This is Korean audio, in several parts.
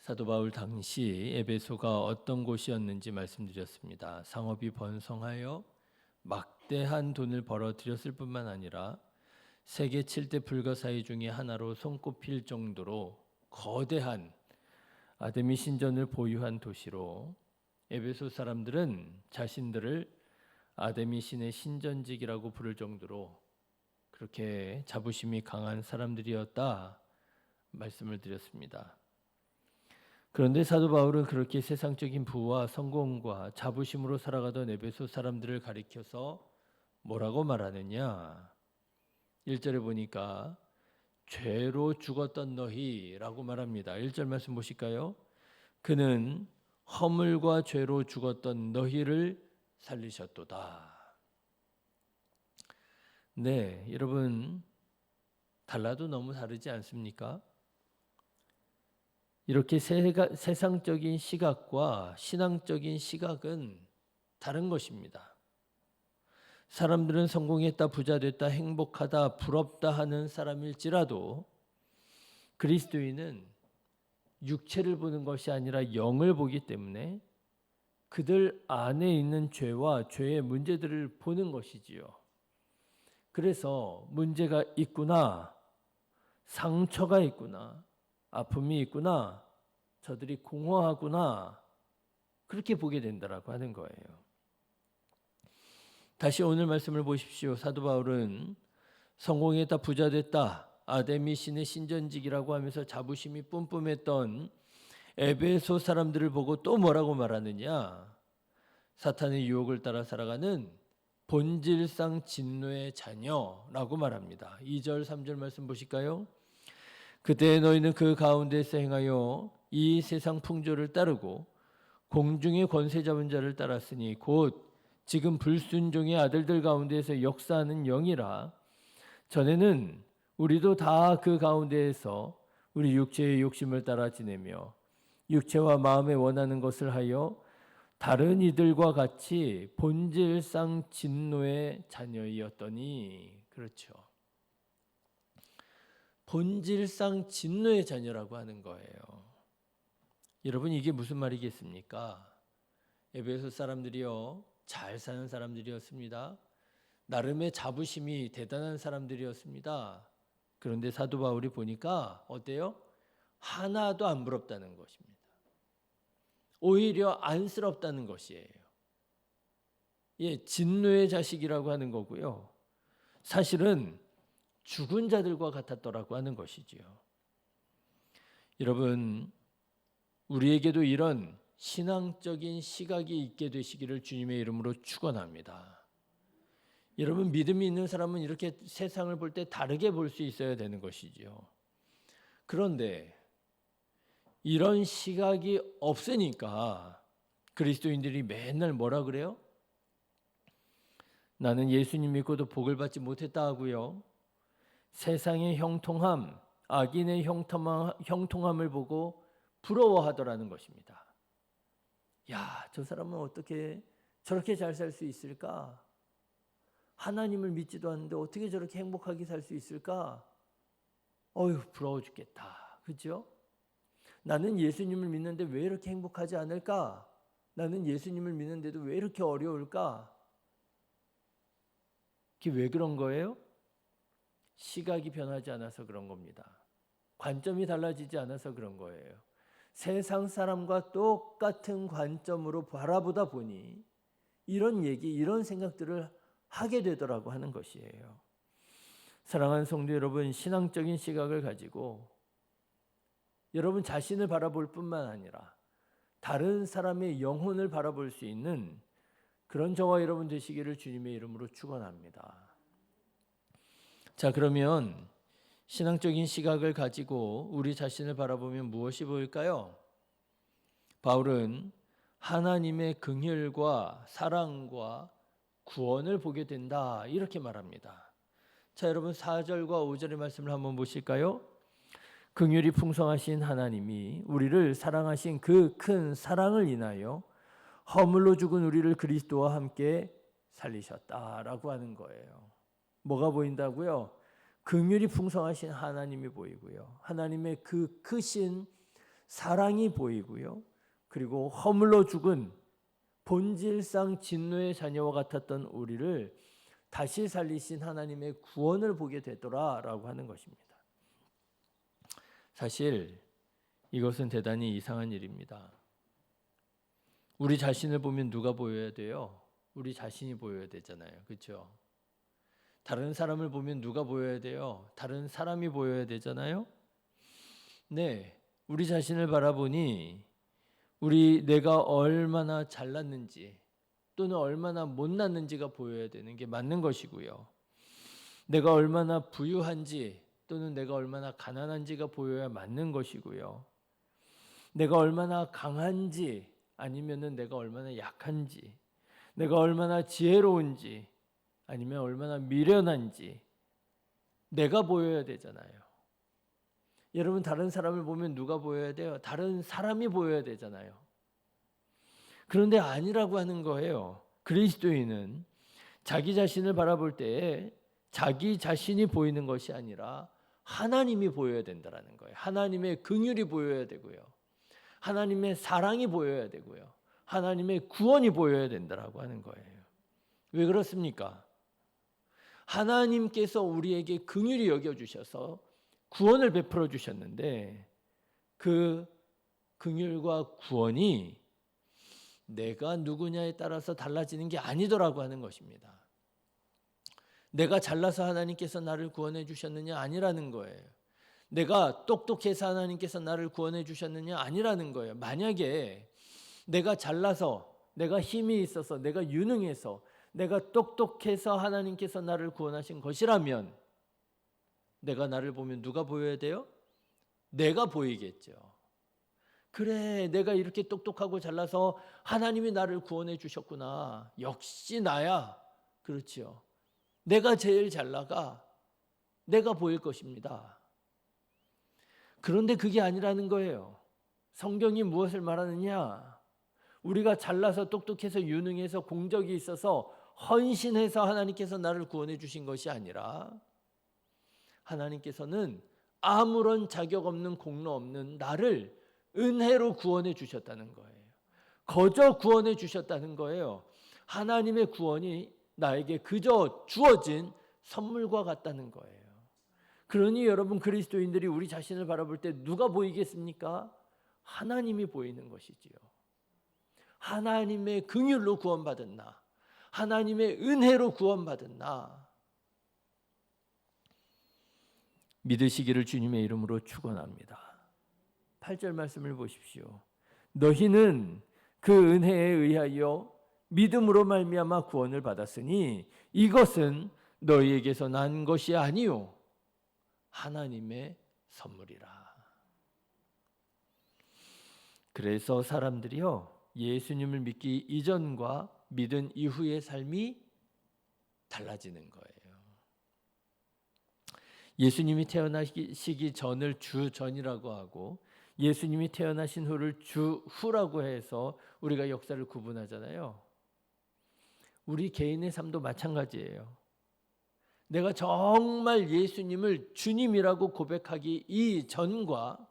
사도 바울 당시 에베소가 어떤 곳이었는지 말씀드렸습니다. 상업이 번성하여 막대한 돈을 벌어들였을 뿐만 아니라 세계 7대 불가사의 중에 하나로 손꼽힐 정도로 거대한 아데미 신전을 보유한 도시로 에베소 사람들은 자신들을 아데미 신의 신전직이라고 부를 정도로 그렇게 자부심이 강한 사람들이었다 말씀을 드렸습니다. 그런데 사도 바울은 그렇게 세상적인 부와 성공과 자부심으로 살아가던 에베소 사람들을 가리켜서 뭐라고 말하느냐? 1절에 보니까 죄로 죽었던 너희라고 말합니다. 1절 말씀 보실까요? 그는 허물과 죄로 죽었던 너희를 살리셨도다. 네, 여러분 달라도 너무 다르지 않습니까? 이렇게 세상적인 시각과 신앙적인 시각은 다른 것입니다. 사람들은 성공했다, 부자 됐다, 행복하다, 부럽다 하는 사람일지라도 그리스도인은 육체를 보는 것이 아니라 영을 보기 때문에 그들 안에 있는 죄와 죄의 문제들을 보는 것이지요. 그래서 문제가 있구나, 상처가 있구나, 아픔이 있구나, 저들이 공허하구나, 그렇게 보게 된다라고 하는 거예요. 다시 오늘 말씀을 보십시오. 사도 바울은 성공했다, 부자 됐다, 아데미 신의 신전직이라고 하면서 자부심이 뿜뿜했던 에베소 사람들을 보고 또 뭐라고 말하느냐? 사탄의 유혹을 따라 살아가는 본질상 진노의 자녀라고 말합니다. 2절, 3절 말씀 보실까요? 그때 너희는 그 가운데서 행하여 이 세상 풍조를 따르고 공중의 권세 잡은 자를 따랐으니 곧 지금 불순종의 아들들 가운데에서 역사하는 영이라. 전에는 우리도 다 그 가운데에서 우리 육체의 욕심을 따라 지내며 육체와 마음에 원하는 것을 하여 다른 이들과 같이 본질상 진노의 자녀이었더니. 그렇죠. 본질상 진노의 자녀라고 하는 거예요. 여러분 이게 무슨 말이겠습니까? 에베소 사람들이요, 잘 사는 사람들이었습니다. 나름의 자부심이 대단한 사람들이었습니다. 그런데 사도 바울이 보니까 어때요? 하나도 안 부럽다는 것입니다. 오히려 안쓰럽다는 것이에요. 예, 진노의 자식이라고 하는 거고요. 사실은 죽은 자들과 같았더라고 하는 것이지요. 여러분, 우리에게도 이런 신앙적인 시각이 있게 되시기를 주님의 이름으로 축원합니다. 여러분, 믿음이 있는 사람은 이렇게 세상을 볼 때 다르게 볼 수 있어야 되는 것이지요. 그런데 이런 시각이 없으니까 그리스도인들이 맨날 뭐라 그래요? 나는 예수님 믿고도 복을 받지 못했다 하고요. 세상의 형통함, 악인의 형통함을 보고 부러워하더라는 것입니다. 야, 저 사람은 어떻게 저렇게 잘 살 수 있을까? 하나님을 믿지도 않는데 어떻게 저렇게 행복하게 살 수 있을까? 어휴, 부러워 죽겠다. 그렇죠? 나는 예수님을 믿는데 왜 이렇게 행복하지 않을까? 나는 예수님을 믿는데도 왜 이렇게 어려울까? 그게 왜 그런 거예요? 시각이 변하지 않아서 그런 겁니다. 관점이 달라지지 않아서 그런 거예요. 세상 사람과 똑같은 관점으로 바라보다 보니 이런 얘기, 이런 생각들을 하게 되더라고 하는 것이에요. 사랑하는 성도 여러분, 신앙적인 시각을 가지고 여러분 자신을 바라볼 뿐만 아니라 다른 사람의 영혼을 바라볼 수 있는 그런 저와 여러분 되시기를 주님의 이름으로 축원합니다. 자, 그러면 신앙적인 시각을 가지고 우리 자신을 바라보면 무엇이 보일까요? 바울은 하나님의 긍휼과 사랑과 구원을 보게 된다 이렇게 말합니다. 자, 여러분 4절과 5절의 말씀을 한번 보실까요? 긍휼이 풍성하신 하나님이 우리를 사랑하신 그 큰 사랑을 인하여 허물로 죽은 우리를 그리스도와 함께 살리셨다라고 하는 거예요. 뭐가 보인다고요? 긍휼이 풍성하신 하나님이 보이고요. 하나님의 그 크신 사랑이 보이고요. 그리고 허물로 죽은 본질상 진노의 자녀와 같았던 우리를 다시 살리신 하나님의 구원을 보게 되더라라고 하는 것입니다. 사실 이것은 대단히 이상한 일입니다. 우리 자신을 보면 누가 보여야 돼요? 우리 자신이 보여야 되잖아요. 그렇죠? 다른 사람을 보면 누가 보여야 돼요? 다른 사람이 보여야 되잖아요. 네, 우리 자신을 바라보니 내가 얼마나 잘났는지 또는 얼마나 못났는지가 보여야 되는 게 맞는 것이고요. 내가 얼마나 부유한지 또는 내가 얼마나 가난한지가 보여야 맞는 것이고요. 내가 얼마나 강한지 아니면은 내가 얼마나 약한지, 내가 얼마나 지혜로운지 아니면 얼마나 미련한지 내가 보여야 되잖아요. 여러분, 다른 사람을 보면 누가 보여야 돼요? 다른 사람이 보여야 되잖아요. 그런데 아니라고 하는 거예요. 그리스도인은 자기 자신을 바라볼 때에 자기 자신이 보이는 것이 아니라 하나님이 보여야 된다는 거예요. 하나님의 긍휼이 보여야 되고요. 하나님의 사랑이 보여야 되고요. 하나님의 구원이 보여야 된다라고 하는 거예요. 왜 그렇습니까? 하나님께서 우리에게 긍휼히 여겨주셔서 구원을 베풀어 주셨는데 그 긍휼과 구원이 내가 누구냐에 따라서 달라지는 게 아니더라고 하는 것입니다. 내가 잘나서 하나님께서 나를 구원해 주셨느냐 아니라는 거예요. 내가 똑똑해서 하나님께서 나를 구원해 주셨느냐 아니라는 거예요. 만약에 내가 잘나서, 내가 힘이 있어서, 내가 유능해서, 내가 똑똑해서 하나님께서 나를 구원하신 것이라면 내가 나를 보면 누가 보여야 돼요? 내가 보이겠죠. 그래, 내가 이렇게 똑똑하고 잘나서 하나님이 나를 구원해 주셨구나. 역시 나야. 그렇죠. 내가 제일 잘 나가. 내가 보일 것입니다. 그런데 그게 아니라는 거예요. 성경이 무엇을 말하느냐? 우리가 잘나서 똑똑해서 유능해서 공적이 있어서 헌신해서 하나님께서 나를 구원해 주신 것이 아니라 하나님께서는 아무런 자격 없는 공로 없는 나를 은혜로 구원해 주셨다는 거예요. 거저 구원해 주셨다는 거예요. 하나님의 구원이 나에게 그저 주어진 선물과 같다는 거예요. 그러니 여러분, 그리스도인들이 우리 자신을 바라볼 때 누가 보이겠습니까? 하나님이 보이는 것이지요. 하나님의 긍휼로 구원받은 나, 하나님의 은혜로 구원받은 나. 믿으시기를 주님의 이름으로 축원합니다. 8절 말씀을 보십시오. 너희는 그 은혜에 의하여 믿음으로 말미암아 구원을 받았으니 이것은 너희에게서 난 것이 아니요 하나님의 선물이라. 그래서 사람들이요, 예수님을 믿기 이전과 믿은 이후의 삶이 달라지는 거예요. 예수님이 태어나시기 전을 주전이라고 하고 예수님이 태어나신 후를 주후라고 해서 우리가 역사를 구분하잖아요. 우리 개인의 삶도 마찬가지예요. 내가 정말 예수님을 주님이라고 고백하기 이전과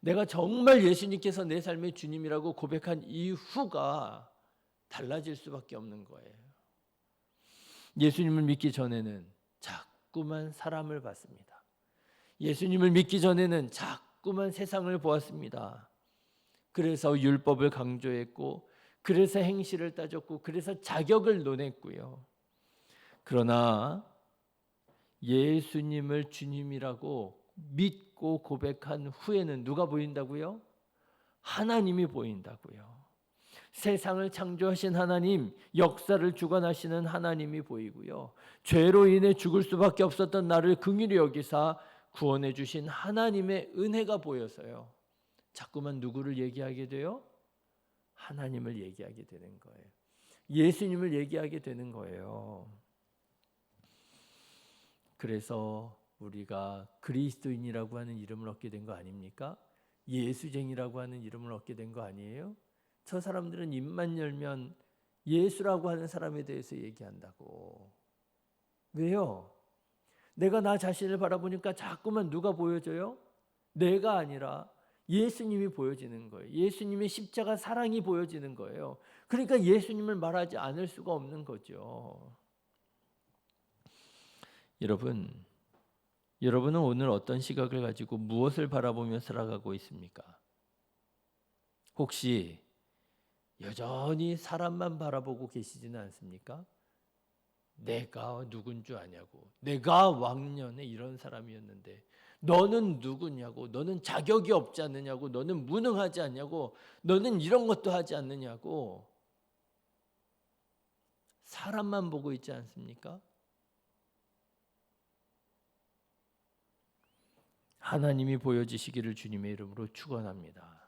내가 정말 예수님께서 내 삶의 주님이라고 고백한 이후가 달라질 수밖에 없는 거예요. 예수님을 믿기 전에는 자꾸만 사람을 봤습니다. 예수님을 믿기 전에는 자꾸만 세상을 보았습니다. 그래서 율법을 강조했고, 그래서 행실을 따졌고, 그래서 자격을 논했고요. 그러나 예수님을 주님이라고 믿고 고백한 후에는 누가 보인다고요? 하나님이 보인다고요. 세상을 창조하신 하나님, 역사를 주관하시는 하나님이 보이고요. 죄로 인해 죽을 수밖에 없었던 나를 긍휼히 여기사 구원해 주신 하나님의 은혜가 보여서요. 자꾸만 누구를 얘기하게 돼요? 하나님을 얘기하게 되는 거예요. 예수님을 얘기하게 되는 거예요. 그래서 우리가 그리스도인이라고 하는 이름을 얻게 된 거 아닙니까? 예수쟁이라고 하는 이름을 얻게 된 거 아니에요? 저 사람들은 입만 열면 예수라고 하는 사람에 대해서 얘기한다고. 왜요? 내가 나 자신을 바라보니까 자꾸만 누가 보여져요? 내가 아니라 예수님이 보여지는 거예요. 예수님의 십자가 사랑이 보여지는 거예요. 그러니까 예수님을 말하지 않을 수가 없는 거죠. 여러분은 오늘 어떤 시각을 가지고 무엇을 바라보며 살아가고 있습니까? 혹시 여전히 사람만 바라보고 계시지는 않습니까? 내가 누군 줄 아냐고. 내가 왕년에 이런 사람이었는데 너는 누구냐고. 너는 자격이 없지 않느냐고. 너는 무능하지 않냐고. 너는 이런 것도 하지 않느냐고. 사람만 보고 있지 않습니까? 하나님이 보여지시기를 주님의 이름으로 축원합니다.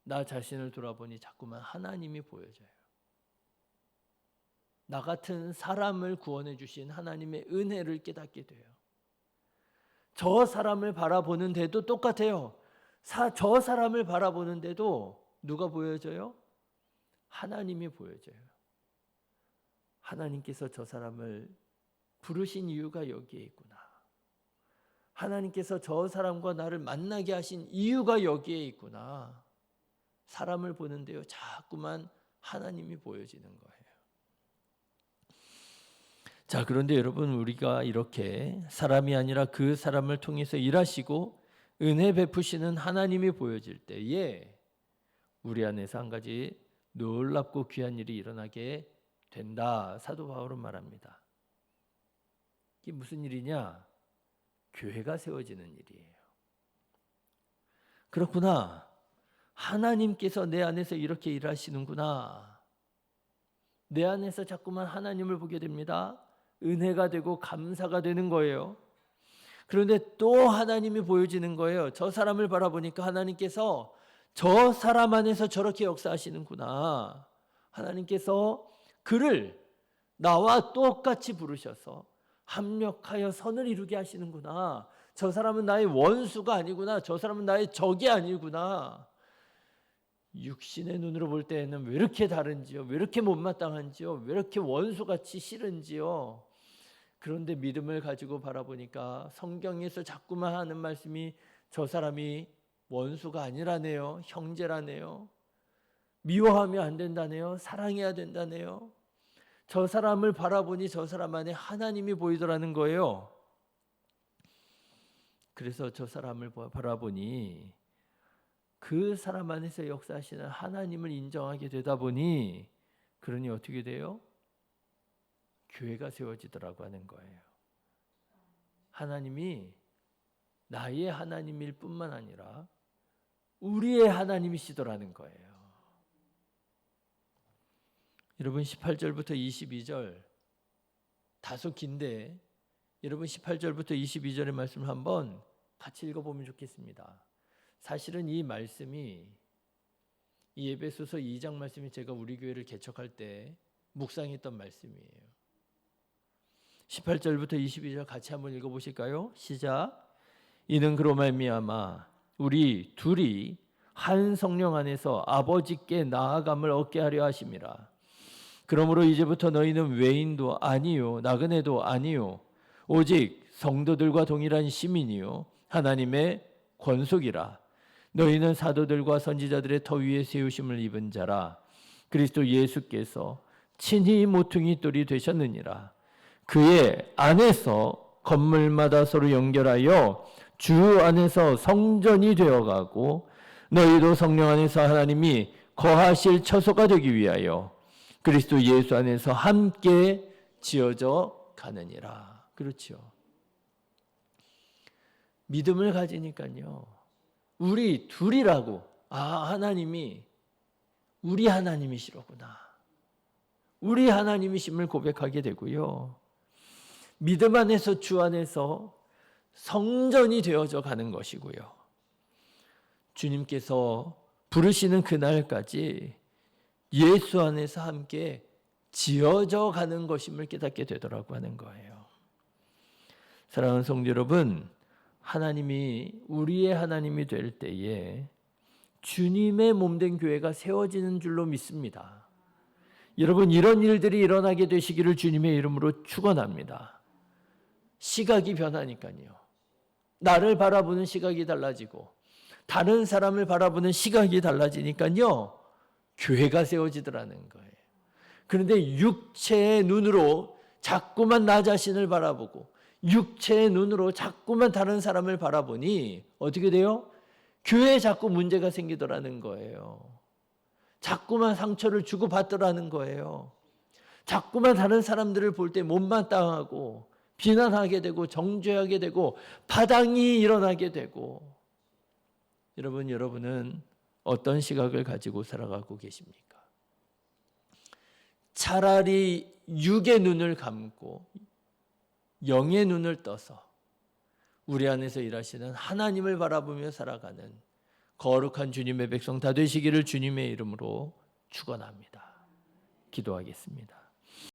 나 자신을 돌아보니 자꾸만 하나님이 보여져요. 나 같은 사람을 구원해 주신 하나님의 은혜를 깨닫게 돼요. 저 사람을 바라보는데도 똑같아요. 저 사람을 바라보는데도 누가 보여져요? 하나님이 보여져요. 하나님께서 저 사람을 부르신 이유가 여기에 있구나. 하나님께서 저 사람과 나를 만나게 하신 이유가 여기에 있구나. 사람을 보는데요, 자꾸만 하나님이 보여지는 거예요. 자, 그런데 여러분, 우리가 이렇게 사람이 아니라 그 사람을 통해서 일하시고 은혜 베푸시는 하나님이 보여질 때에 우리 안에서 한 가지 놀랍고 귀한 일이 일어나게 된다. 사도 바울은 말합니다. 이게 무슨 일이냐? 교회가 세워지는 일이에요. 그렇구나. 하나님께서 내 안에서 이렇게 일하시는구나. 내 안에서 자꾸만 하나님을 보게 됩니다. 은혜가 되고 감사가 되는 거예요. 그런데 또 하나님이 보여지는 거예요. 저 사람을 바라보니까 하나님께서 저 사람 안에서 저렇게 역사하시는구나. 하나님께서 그를 나와 똑같이 부르셔서 합력하여 선을 이루게 하시는구나. 저 사람은 나의 원수가 아니구나. 저 사람은 나의 적이 아니구나. 육신의 눈으로 볼 때에는 왜 이렇게 다른지요? 왜 이렇게 못마땅한지요? 왜 이렇게 원수같이 싫은지요? 그런데 믿음을 가지고 바라보니까 성경에서 자꾸만 하는 말씀이 저 사람이 원수가 아니라네요. 형제라네요. 미워하면 안 된다네요. 사랑해야 된다네요. 저 사람을 바라보니 저 사람 안에 하나님이 보이더라는 거예요. 그래서 저 사람을 바라보니 그 사람 안에서 역사하시는 하나님을 인정하게 되다 보니 그러니 어떻게 돼요? 교회가 세워지더라고 하는 거예요. 하나님이 나의 하나님일 뿐만 아니라 우리의 하나님이시더라는 거예요. 여러분 18절부터 22절 다소 긴데 여러분 18절부터 22절의 말씀을 한번 같이 읽어보면 좋겠습니다. 사실은 이 말씀이 이 에베소서 2장 말씀이 제가 우리 교회를 개척할 때 묵상했던 말씀이에요. 18절부터 22절 같이 한번 읽어보실까요? 시작. 이는 그로 말미암아 우리 둘이 한 성령 안에서 아버지께 나아감을 얻게 하려 하심이라. 그러므로 이제부터 너희는 외인도 아니요 나그네도 아니요 오직 성도들과 동일한 시민이요 하나님의 권속이라. 너희는 사도들과 선지자들의 터 위에 세우심을 입은 자라. 그리스도 예수께서 친히 모퉁이 돌이 되셨느니라. 그의 안에서 건물마다 서로 연결하여 주 안에서 성전이 되어가고 너희도 성령 안에서 하나님이 거하실 처소가 되기 위하여 그리스도 예수 안에서 함께 지어져 가느니라. 그렇죠. 믿음을 가지니까요. 우리 둘이라고 하나님이 우리 하나님이시로구나. 우리 하나님이심을 고백하게 되고요. 믿음 안에서 주 안에서 성전이 되어져 가는 것이고요. 주님께서 부르시는 그날까지 예수 안에서 함께 지어져 가는 것임을 깨닫게 되더라고 하는 거예요. 사랑하는 성도 여러분, 하나님이 우리의 하나님이 될 때에 주님의 몸된 교회가 세워지는 줄로 믿습니다. 여러분, 이런 일들이 일어나게 되시기를 주님의 이름으로 축원합니다. 시각이 변하니까요. 나를 바라보는 시각이 달라지고 다른 사람을 바라보는 시각이 달라지니까요, 교회가 세워지더라는 거예요. 그런데 육체의 눈으로 자꾸만 나 자신을 바라보고 육체의 눈으로 자꾸만 다른 사람을 바라보니 어떻게 돼요? 교회에 자꾸 문제가 생기더라는 거예요. 자꾸만 상처를 주고받더라는 거예요. 자꾸만 다른 사람들을 볼 때 못마땅하고 비난하게 되고 정죄하게 되고 파당이 일어나게 되고. 여러분은 어떤 시각을 가지고 살아가고 계십니까? 차라리 육의 눈을 감고 영의 눈을 떠서 우리 안에서 일하시는 하나님을 바라보며 살아가는 거룩한 주님의 백성 다 되시기를 주님의 이름으로 축원합니다. 기도하겠습니다.